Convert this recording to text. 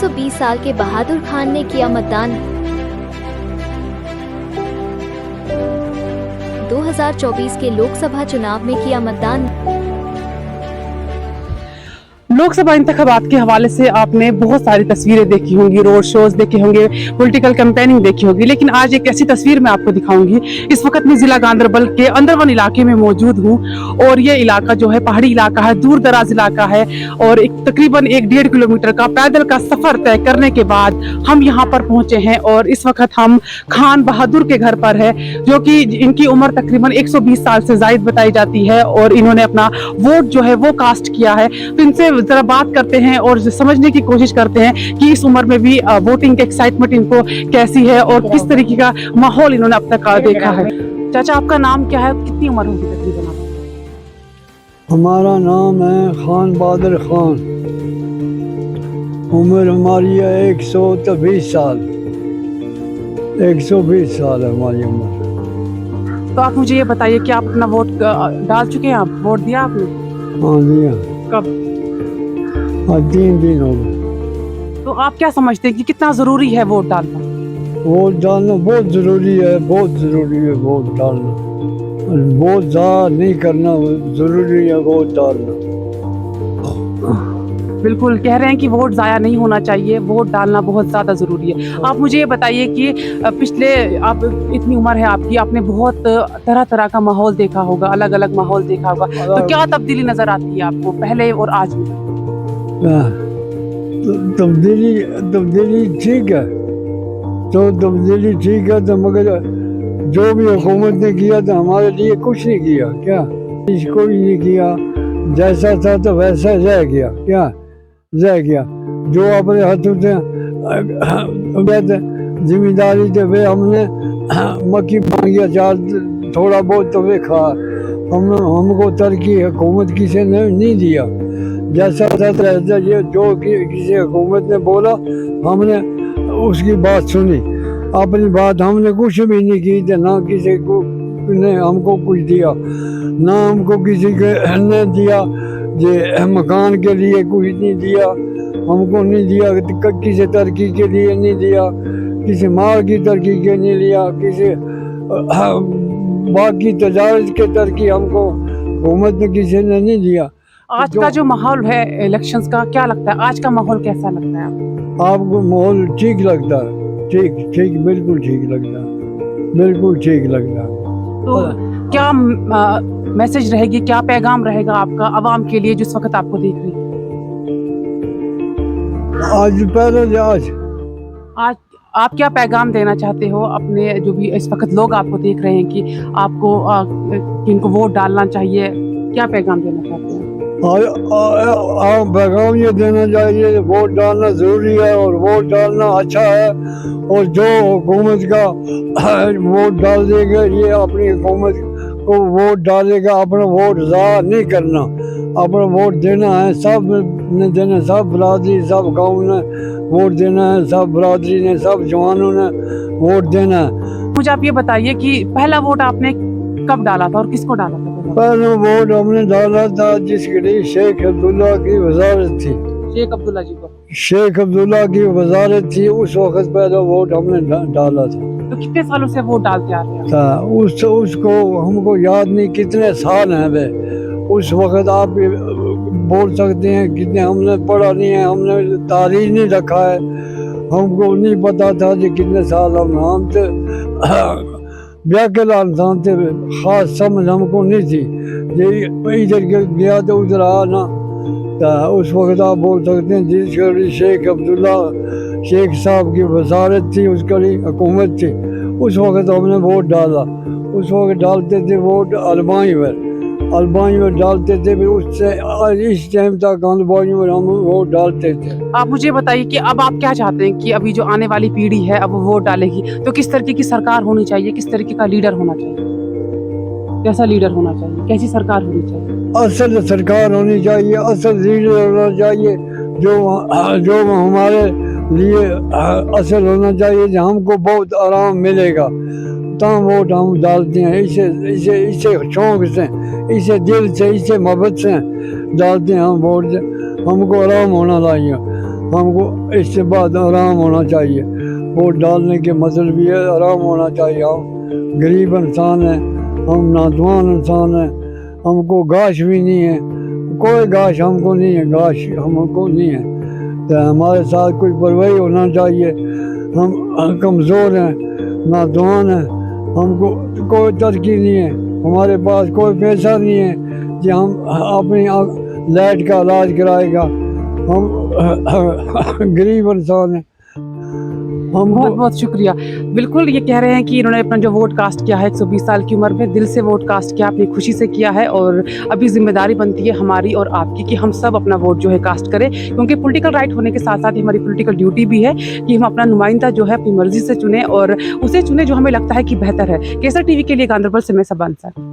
120 साल के बहादुर खान ने किया मतदान। 2024 के लोकसभा चुनाव में किया मतदान। लोकसभा इंतखाबात के हवाले से आपने बहुत सारी तस्वीरें देखी होंगी, रोड शोज देखे होंगे, पॉलिटिकल कैंपेनिंग देखी होगी, लेकिन आज एक ऐसी तस्वीर मैं आपको दिखाऊंगी। इस वक्त मैं जिला गांधरबल के अंदरवन इलाके में मौजूद हूँ और ये इलाका जो है पहाड़ी इलाका है, दूर दराज इलाका है और तकरीबन 1-1.5 किलोमीटर का पैदल का सफर तय करने के बाद हम यहाँ पर पहुंचे हैं और इस वक्त हम खान बहादुर के घर पर है, जो कि इनकी उम्र तकरीबन 120 साल से जायद बताई जाती है और इन्होंने अपना वोट जो है वो कास्ट किया है। तो इनसे जरा बात करते हैं और समझने की कोशिश करते हैं कि इस उम्र में भी वोटिंग की एक्साइटमेंट इनको कैसी है और किस तरीके का माहौल इन्होंने अब तक देखा है। चाचा, आपका नाम क्या है, कितनी उम्र होगी तकरीबन आपकी? हमारा नाम है खान बहादुर खान। उम्र हमारी है 120 साल। 120 साल है हमारी उम्र। तो आप मुझे ये बताइए कि आप अपना वोट डाल चुके हैं? आप वोट दिया आपने? हाँ दिया। कब? 3 दिन हो गए। तो आप क्या समझते हैं कि कितना जरूरी है वोट डालना? वोट डालना बहुत ज़रूरी है, बहुत ज़रूरी है वोट डालना। वोट ज़ाया नहीं करना ज़रूरी है, वोट डालना। बिल्कुल कह रहे हैं कि वोट ज़ाया नहीं होना चाहिए, वोट डालना बहुत ज़्यादा ज़रूरी है। आप मुझे ये बताइए कि पिछले आप इतनी उम्र है आपकी, आपने बहुत तरह तरह का माहौल देखा होगा, अलग अलग माहौल देखा होगा, तो क्या तब्दीली नज़र आती है आपको पहले और आज में? तब्दीली ठीक है, तो तब्दीली ठीक है, तो मगर जो भी हुकूमत ने किया तो हमारे लिए कुछ नहीं किया। क्या कोई नहीं किया, जैसा था तो वैसा रह गया। क्या रह गया? जो अपने हाथों से जिम्मेदारी थे वे हमने मक्की मांगी अचार थोड़ा बहुत तो वे खा। हमको तरक्की हुकूमत किसी ने नहीं दिया। जैसा था ये जो किसी हुकूमत ने बोला हमने उसकी बात सुनी, अपनी बात हमने कुछ भी नहीं की थी, ना किसी को ने हमको कुछ दिया, ना हमको किसी के ने दिया। ये मकान के लिए कुछ नहीं दिया, हमको नहीं दिया, किसी तरक्की के लिए नहीं दिया, किसी माल की तरक्की के नहीं लिया, किसी बाकी तजारत के तरक्की हमको हुकूमत ने किसी ने नहीं दिया। आज का जो माहौल है इलेक्शंस का, क्या लगता है आज का माहौल कैसा लगता है आपको? आपको माहौल ठीक लगता है? ठीक बिल्कुल ठीक लगता है, बिल्कुल ठीक लगता है। तो क्या मैसेज रहेगी, क्या पैगाम रहेगा आपका आवाम के लिए जिस वक्त आपको देख रही है? आज आप क्या पैगाम देना चाहते हो अपने जो भी इस वक्त लोग आपको देख रहे हैं कि आपको किनको वोट डालना चाहिए, क्या पैगाम देना चाहते हैं? पैगाम ये देना चाहिए, वोट डालना ज़रूरी है और वोट डालना अच्छा है। और जो हुकूमत का वोट डाल देगा, ये अपनी हुकूमत को वोट डालेगा, अपना वोट ज़ाया नहीं करना, अपना वोट देना है। सब ने देना, सब बरादरी, सब गाँव ने वोट देना है, सब बरादरी ने, सब जवानों ने वोट देना है। मुझे आप ये बताइए कि पहला वोट आपने कब डाला था और किसको डाला था? पहला वोट हमने डाला था जिसके लिए शेख अब्दुल्ला की वजारत थी। शेख अब्दुल्ला जी को? शेख अब्दुल्ला की वजारत थी, उस वक्त पहला वोट हमने डाला था। तो कितने सालों से वोट डालते आ रहे हैं? था उसको हमको याद नहीं कितने साल हैं वे। उस वक्त आप बोल सकते हैं कितने, हमने पढ़ा नहीं है, हमने तारीख नहीं रखा है, हमको नहीं पता था कि कितने साल हम थे ब्याकेला इंसान थे, खास समझ हमको नहीं थी। ये इधर गया तो उधर आना तो उस वक्त आप बोल सकते हैं जिसके शेख अब्दुल्ला शेख साहब की वजारत थी, उसके लिए हुकूमत थी, उस वक्त हमने वोट डाला। उस वक्त डालते थे वोट अलबाई में डालते थे, फिर उससे इस टाइम तक अलबाई में हम वोट डालते थे। आप मुझे बताइए कि अब आप क्या चाहते हैं कि अभी जो आने वाली पीढ़ी है अब वो वोट डालेगी, तो किस तरीके की सरकार होनी चाहिए, किस तरीके का लीडर होना चाहिए, कैसा लीडर होना चाहिए, कैसी सरकार होनी चाहिए? असल सरकार होनी चाहिए, असल लीडर होना चाहिए, जो हमारे लिए असल होना चाहिए, जो हमको बहुत आराम मिलेगा, तब वोट हम डालते हैं। इसे शौक से, इसे दिल से, इसे मोहब्बत से डालते हैं हम वोट। हमको आराम होना चाहिए, ہم کو اس سے بعد آرام ہونا چاہیے. ووٹ ڈالنے کے مطلب یہ ہے آرام ہونا چاہیے. ہم غریب انسان ہیں, ہم نادوان انسان ہیں, ہم کو گاش بھی نہیں ہے, کوئی گاش ہم کو نہیں ہے, گاش ہم کو نہیں ہے. تو ہمارے ساتھ کوئی پرواہی ہونا چاہیے. ہم کمزور ہیں, نادوان ہیں, ہم کو کوئی ترقی نہیں ہے, ہمارے پاس کوئی پیسہ نہیں ہے کہ ہم اپنی لائٹ کا علاج کرائے گا. ہم غریب انسان ہیں. ہم بہت بہت شکریہ. بالکل یہ کہہ رہے ہیں کہ انہوں نے اپنا جو ووٹ کاسٹ کیا ہے 120 سال کی عمر میں, دل سے ووٹ کاسٹ کیا, اپنی خوشی سے کیا ہے, اور ابھی ذمہ داری بنتی ہے ہماری اور آپ کی کہ ہم سب اپنا ووٹ جو ہے کاسٹ کریں, کیونکہ پولیٹیکل رائٹ ہونے کے ساتھ ساتھ ہماری پولیٹیکل ڈیوٹی بھی ہے کہ ہم اپنا نمائندہ جو ہے اپنی مرضی سے چنیں اور اسے چنیں جو ہمیں لگتا ہے کہ بہتر ہے. کیسر ٹی وی کے لیے گاندربل سے میں صبا انصاری.